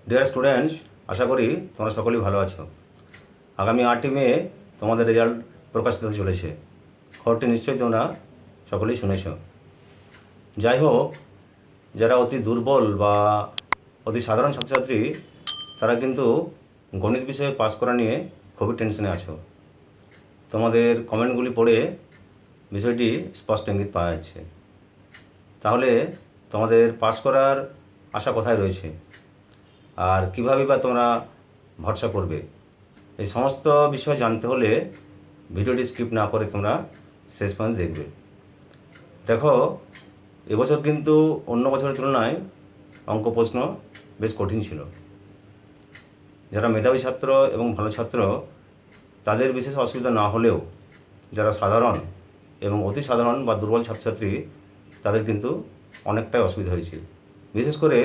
Dear students, আশা করি তোমরা সকলেই ভালো আছো। আগামী 8ই মে তোমাদের রেজাল্ট প্রকাশিত হতে চলেছে। খবরটি নিশ্চয়ই তোমরা সকলেই শুনেছ। যাই হোক, যারা অতি দুর্বল বা অতি সাধারণ ছাত্রছাত্রী, তারা কিন্তু গণিত বিষয়ে পাস করা নিয়ে খুবই টেনশনে আছো। তোমাদের কমেন্টগুলি পড়ে বিষয়টি স্পষ্ট ইঙ্গিত পাওয়া যাচ্ছে। তাহলে তোমাদের পাস করার আশা কোথায় রয়েছে, আর কীভাবে বা তোমরা ভরসা করবে, এই সমস্ত বিষয় জানতে হলে ভিডিওটি স্কিপ না করে তোমরা শেষ পর্যন্ত দেখবে। দেখো, এবছর কিন্তু অন্য বছরের তুলনায় অঙ্ক প্রশ্ন বেশ কঠিন ছিল। যারা মেধাবী ছাত্র এবং ভালো ছাত্র, তাদের বিশেষ অসুবিধা না হলেও যারা সাধারণ এবং অতি সাধারণ বা দুর্বল ছাত্রছাত্রী, তাদের কিন্তু অনেকটাই অসুবিধা হয়েছে। বিশেষ করে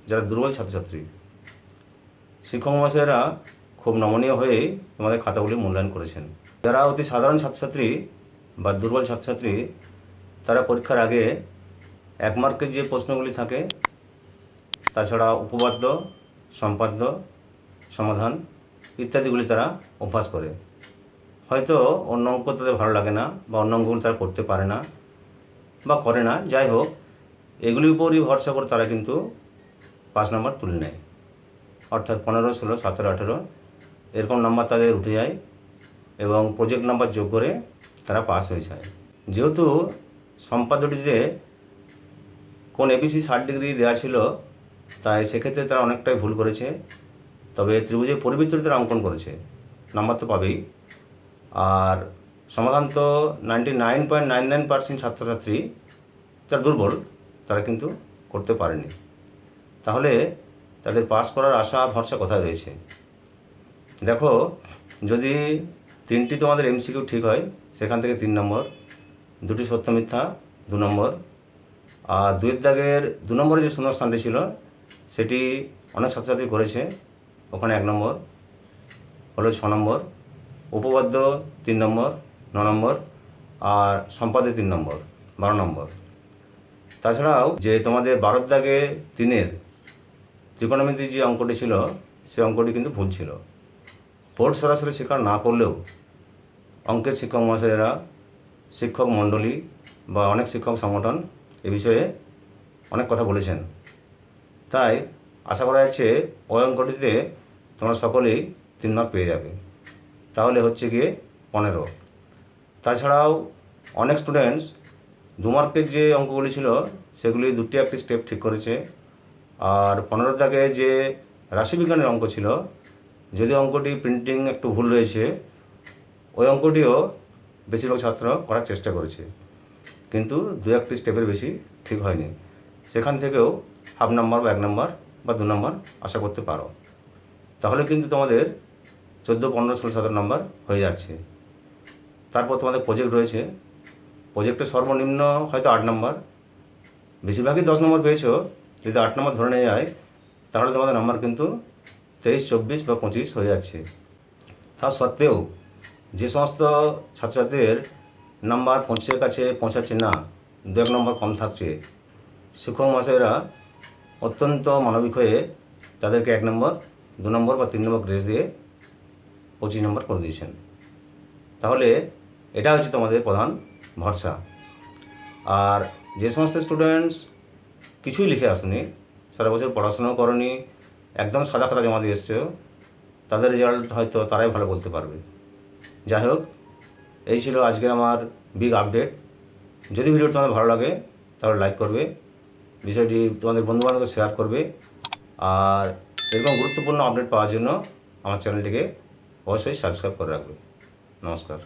যারা দুর্বল ছাত্রছাত্রী, শিক্ষক মহাশয়েরা খুব নমনীয় হয়ে তোমাদের খাতাগুলি মূল্যায়ন করেছেন। যারা অতি সাধারণ ছাত্রছাত্রী বা দুর্বল ছাত্রছাত্রী, তারা পরীক্ষার আগে 1 মার্কের যে প্রশ্নগুলি থাকে, তাছাড়া উপপাদ্য, সম্পাদ্য, সমাধান ইত্যাদিগুলি তারা অভ্যাস করে। হয়তো অন্য অঙ্ক তাদের ভালো লাগে না বা অন্য অঙ্কগুলো তারা করতে পারে না বা করে না, যাই হোক, এগুলির উপরই ভরসা করে তারা কিন্তু 5 নম্বর তুলে নেয়। অর্থাৎ 15, 16, 17, 18 এরকম নাম্বার তাদের উঠে যায় এবং প্রজেক্ট নাম্বার যোগ করে তারা পাস হয়ে যায়। যেহেতু সম্পাদ্যটিতে কোন এবিসি 60 ডিগ্রি দেওয়া ছিল, তাই সেক্ষেত্রে তারা অনেকটাই ভুল করেছে। তবে ত্রিভুজের পরিবৃত্তটি তারা অঙ্কন করেছে, নাম্বার তো পাবেই। আর সমাধান তো 99.99% ছাত্রছাত্রী যারা দুর্বল, তারা কিন্তু করতে পারেনি। তাহলে তাদের পাস করার আশা ভরসা কোথায় রয়েছে? দেখো, যদি 3টি তোমাদের এমসিকিউ ঠিক হয়, সেখান থেকে 3 নম্বর, 2টি সত্য মিথ্যা 2 নম্বর, আর 2 দাগের 2 নম্বরে যে শূন্যস্থানটি ছিল সেটি অনেক ছাত্রছাত্রী করেছে, ওখানে 1 নম্বর, হলো 6 নম্বর, উপপাদ্য 3 নম্বর 9 নম্বর, আর সম্পাদ্য 3 নম্বর 12 নম্বর। তাছাড়াও যে তোমাদের 12 দাগে 3-এর ত্রিকোণমিতির যে অঙ্কটি ছিল, সেই অঙ্কটি কিন্তু ভুল ছিল। বোর্ড সরাসরি স্বীকার না করলেও অঙ্কের শিক্ষক মহাশয়েরা, শিক্ষক মণ্ডলী বা অনেক শিক্ষক সংগঠন এ বিষয়ে অনেক কথা বলেছেন। তাই আশা করা যাচ্ছে ওই অঙ্কটিতে তোমরা সকলেই 3 মার্ক পেয়ে যাবে। তাহলে হচ্ছে গিয়ে 15। তাছাড়াও অনেক স্টুডেন্টস 2 মার্কের যে অঙ্কগুলি ছিল সেগুলি 2টি একটি স্টেপ ঠিক করেছে। আর 15 দাগে যে রাশিবিজ্ঞানের অঙ্ক ছিল, যদি অঙ্কটি প্রিন্টিং একটু ভুল রয়েছে, ওই অঙ্কটিও বেশিরভাগ ছাত্র করার চেষ্টা করেছে, কিন্তু 2-1টি স্টেপের বেশি ঠিক হয়নি। সেখান থেকেও হাফ নাম্বার বা 1 নম্বর বা 2 নম্বর আশা করতে পারো। তাহলে কিন্তু তোমাদের 14, 15, 16, 17 নম্বর হয়ে যাচ্ছে। তারপর তোমাদের প্রজেক্ট রয়েছে। প্রজেক্টে সর্বনিম্ন হয়তো 8 নম্বর, বেশিরভাগই 10 নম্বর পেয়েছো। যদি 8 নম্বর ধরে নেওয়া যায়, তাহলে তোমাদের নাম্বার কিন্তু 23, 24 বা 25 হয়ে যাচ্ছে। তা সত্ত্বেও যে সমস্ত ছাত্রছাত্রীদের নাম্বার 25-এর কাছে পৌঁছাচ্ছে না, 2-1 নম্বর কম থাকছে, শিক্ষক মহাশয়েরা অত্যন্ত মানবিক হয়ে তাদেরকে 1 নম্বর, 2 নম্বর বা 3 নম্বর গ্রেস দিয়ে 25 নম্বর করে দিয়েছেন। তাহলে এটা হচ্ছে তোমাদের প্রধান ভরসা। আর যে সমস্ত স্টুডেন্টস কিছুই লিখে আসেনি, সারা বছর পড়াশোনাও করনি, একদম সাদা খাতা জমা দিয়ে এসছো, তাদের রেজাল্ট হয়তো তারাই ভালো বলতে পারবে। যাই হোক, এই ছিল আজকের আমার বিগ আপডেট। যদি ভিডিওটি তোমাদের ভালো লাগে তাহলে লাইক করবে, বিষয়টি তোমাদের বন্ধুবান্ধবকে শেয়ার করবে, আর এরকম গুরুত্বপূর্ণ আপডেট পাওয়ার জন্য আমার চ্যানেলটিকে অবশ্যই সাবস্ক্রাইব করে রাখবে। নমস্কার।